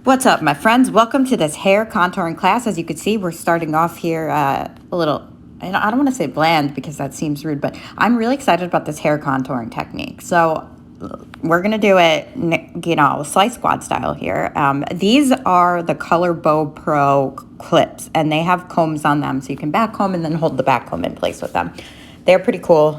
What's up, my friends? Welcome to this hair contouring class. As you can see, we're starting off here a little, and I don't want to say bland because that seems rude, but I'm really excited about this hair contouring technique. So we're going to do it, Slice Squad style here. These are the Color Bow Pro clips, and they have combs on them, so you can back comb and then hold the back comb in place with them. They're pretty cool.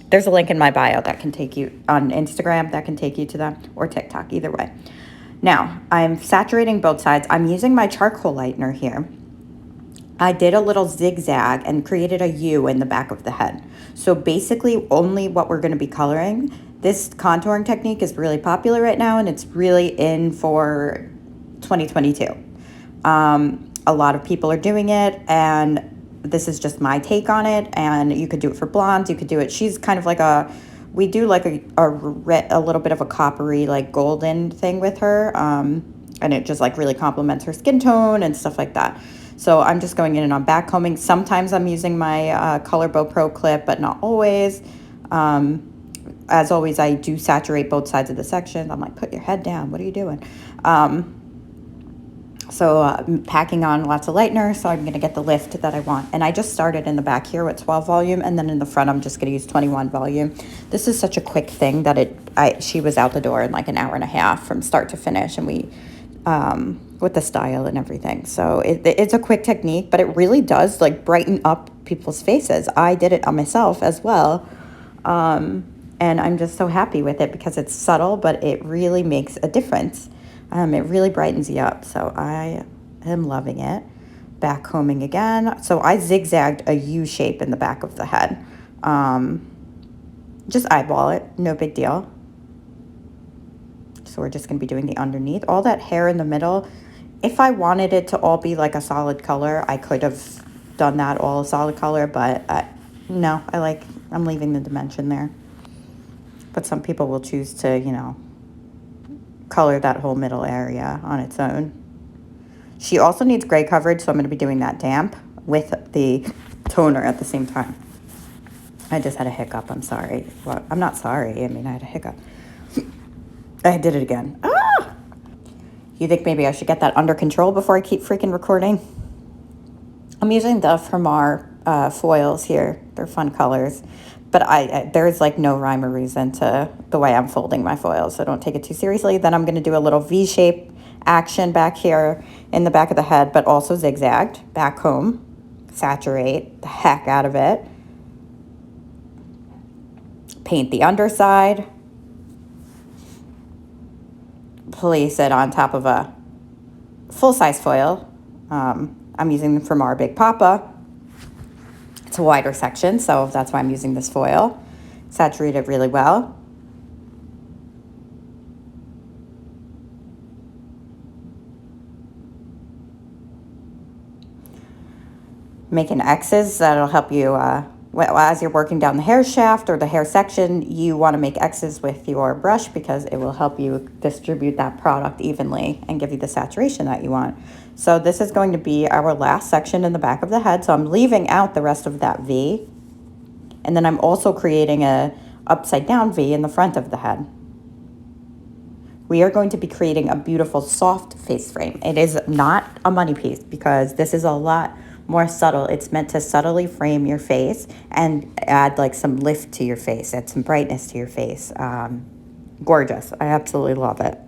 There's a link in my bio that can take you on Instagram that can take you to them, or TikTok, either way. Now, I'm saturating both sides. I'm using my charcoal lightener here. I did a little zigzag and created a U in the back of the head. So basically only what we're going to be coloring. This contouring technique is really popular right now, and it's really in for 2022. A lot of people are doing it, and this is just my take on it. And you could do it for blondes. You could do it. She's kind of like we do like a little bit of a coppery, like golden thing with her. And it just like really complements her skin tone and stuff like that. So I'm just going in and I'm back combing. Sometimes I'm using my Color Bow Pro clip, but not always. As always, I do saturate both sides of the section. I'm like, put your head down. What are you doing? I'm packing on lots of lightener, so I'm going to get the lift that I want. And I just started in the back here with 12 volume, and then in the front I'm just going to use 21 volume. This is such a quick thing that she was out the door in like an hour and a half from start to finish, and we with the style and everything. So it's a quick technique, but it really does like brighten up people's faces. I did it on myself as well. And I'm just so happy with it because it's subtle, but it really makes a difference. It really brightens you up, so I am loving it. Back combing again. So I zigzagged a U shape in the back of the head. Just eyeball it, no big deal. So we're just going to be doing the underneath. All that hair in the middle, if I wanted it to all be like a solid color, I could have done that all a solid color, but no, I'm leaving the dimension there. But some people will choose to, color that whole middle area on its own. She also needs gray coverage, so I'm going to be doing that damp with the toner at the same time. I just had a hiccup. I'm sorry. Well, I'm not sorry. I mean, I had a hiccup. I did it again. Ah! You think maybe I should get that under control before I keep freaking recording? I'm using the Fermar foils here. They're fun colors. But there's like no rhyme or reason to the way I'm folding my foils, so don't take it too seriously. Then I'm going to do a little V-shape action back here in the back of the head, but also zigzagged. Back comb, saturate the heck out of it. Paint the underside. Place it on top of a full-size foil. I'm using the Fermar Big Papa. It's a wider section, so that's why I'm using this foil. Saturate it really well. Making X's, that'll help you, as you're working down the hair shaft or the hair section, you want to make X's with your brush because it will help you distribute that product evenly and give you the saturation that you want. So this is going to be our last section in the back of the head. So I'm leaving out the rest of that V. And then I'm also creating a upside down V in the front of the head. We are going to be creating a beautiful soft face frame. It is not a money piece because this is a lot more subtle. It's meant to subtly frame your face and add like some lift to your face, add some brightness to your face. Gorgeous. I absolutely love it.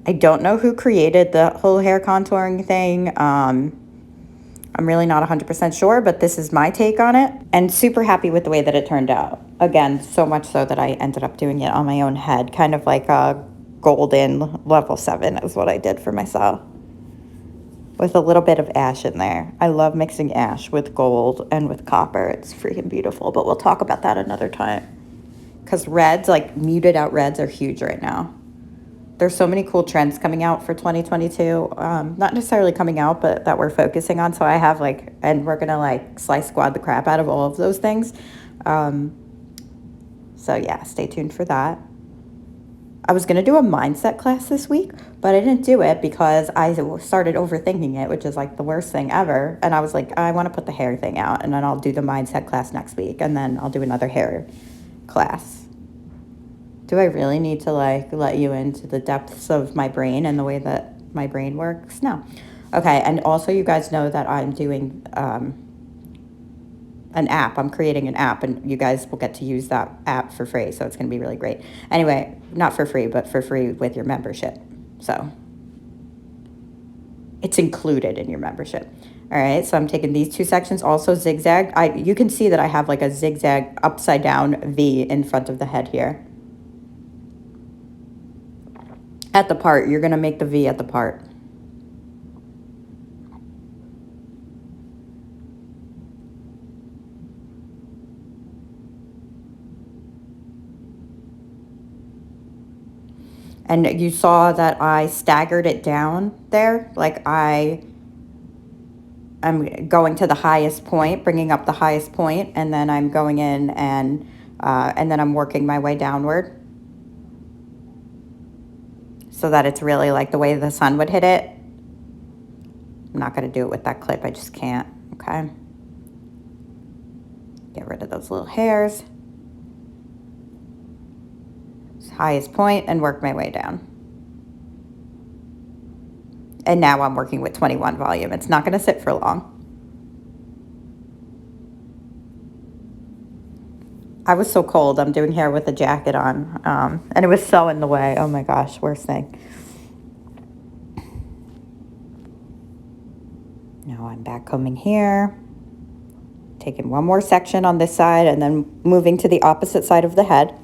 I don't know who created the whole hair contouring thing. I'm really not 100% sure, but this is my take on it, and super happy with the way that it turned out. Again, so much so that I ended up doing it on my own head, kind of like a golden level 7 is what I did for myself, with a little bit of ash in there. I love mixing ash with gold and with copper. It's freaking beautiful, but we'll talk about that another time. Because reds, like muted out reds, are huge right now. There's so many cool trends coming out for 2022. Not necessarily coming out, but that we're focusing on. So I have and we're gonna slice squad the crap out of all of those things. So yeah, stay tuned for that. I was gonna do a mindset class this week, but I didn't do it because I started overthinking it, which is like the worst thing ever. And I was like, I want to put the hair thing out, and then I'll do the mindset class next week, and then I'll do another hair class. Do I really need to like let you into the depths of my brain and the way that my brain works? No. Okay, and also you guys know that I'm doing an app. I'm creating an app, and you guys will get to use that app for free. So it's going to be really great. Anyway, not for free, but for free with your membership. So it's included in your membership. All right, so I'm taking these two sections, also zigzag. You can see that I have like a zigzag upside down V in front of the head here. At the part, you're going to make the V at the part. And you saw that I staggered it down there. Like I'm going to the highest point, bringing up the highest point, and then I'm going in and then I'm working my way downward so that it's really like the way the sun would hit it. I'm not going to do it with that clip. I just can't. Okay. Get rid of those little hairs. Highest point and work my way down. And now I'm working with 21 volume. It's not going to sit for long. I was so cold. I'm doing hair with a jacket on. And it was so in the way. Oh my gosh, worst thing. Now I'm back combing here. Taking one more section on this side and then moving to the opposite side of the head.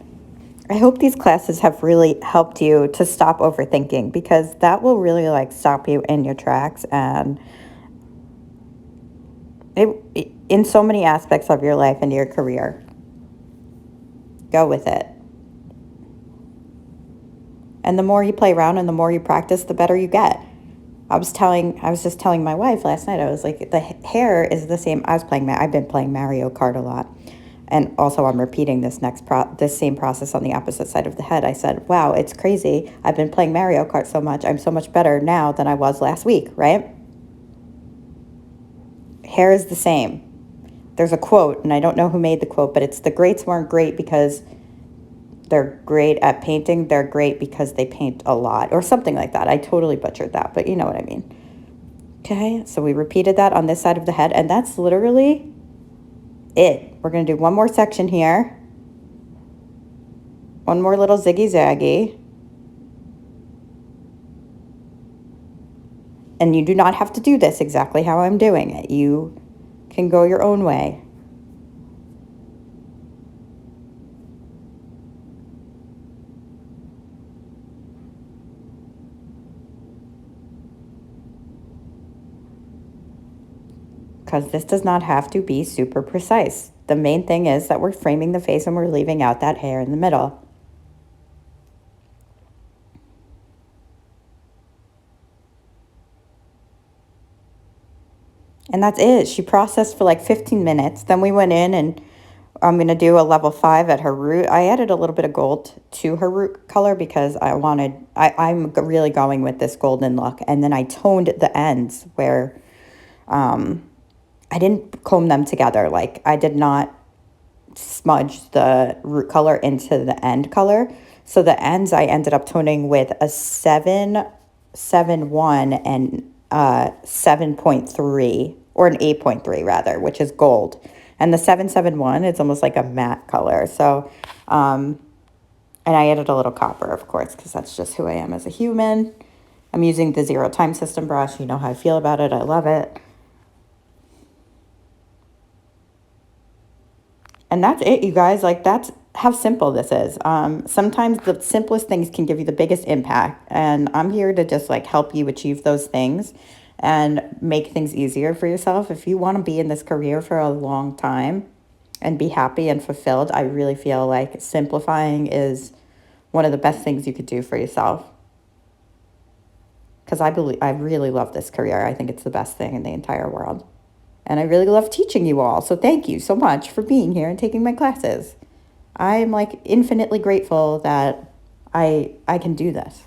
I hope these classes have really helped you to stop overthinking, because that will really like stop you in your tracks, and in so many aspects of your life and your career. Go with it. And the more you play around and the more you practice, the better you get. I was just telling my wife last night, I was like, the hair is the same. I've been playing Mario Kart a lot. And also I'm repeating this same process on the opposite side of the head. I said, wow, it's crazy. I've been playing Mario Kart so much. I'm so much better now than I was last week, right? Hair is the same. There's a quote, and I don't know who made the quote, but it's the greats weren't great because they're great at painting. They're great because they paint a lot, or something like that. I totally butchered that, but you know what I mean. Okay, so we repeated that on this side of the head, and that's literally it. We're going to do one more section here. One more little ziggy-zaggy. And you do not have to do this exactly how I'm doing it. You can go your own way. Because this does not have to be super precise. The main thing is that we're framing the face and we're leaving out that hair in the middle. And that's it. She processed for like 15 minutes. Then we went in and I'm going to do a level 5 at her root. I added a little bit of gold to her root color because I'm really going with this golden look. And then I toned the ends where I didn't comb them together. Like I did not smudge the root color into the end color. So the ends I ended up toning with a 7.1 and 7.3, or an 8.3 rather, which is gold. And the 771, it's almost like a matte color. So, and I added a little copper, of course, because that's just who I am as a human. I'm using the Zero Time System brush. You know how I feel about it. I love it. And that's it, you guys. Like, that's how simple this is. Sometimes the simplest things can give you the biggest impact. And I'm here to just like help you achieve those things and make things easier for yourself. If you want to be in this career for a long time and be happy and fulfilled, I really feel like simplifying is one of the best things you could do for yourself. Because I really love this career. I think it's the best thing in the entire world. And I really love teaching you all. So thank you so much for being here and taking my classes. I'm like infinitely grateful that I can do this.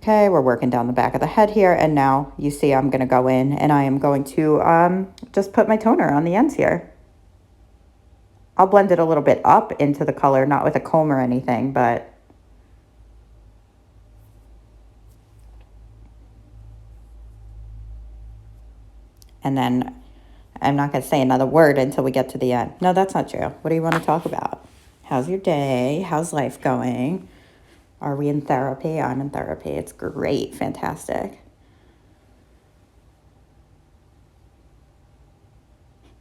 Okay, we're working down the back of the head here. And now you see I'm going to go in and I am going to just put my toner on the ends here. I'll blend it a little bit up into the color, not with a comb or anything, but and then I'm not going to say another word until we get to the end. No, that's not true. What do you want to talk about? How's your day? How's life going? Are we in therapy? I'm in therapy. It's great. Fantastic.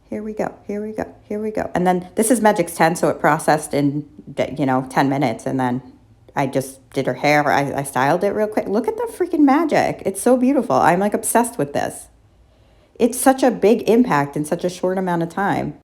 Here we go. Here we go. Here we go. And then this is Magix 10, so it processed in, 10 minutes. And then I just did her hair. I styled it real quick. Look at the freaking magic. It's so beautiful. I'm like obsessed with this. It's such a big impact in such a short amount of time.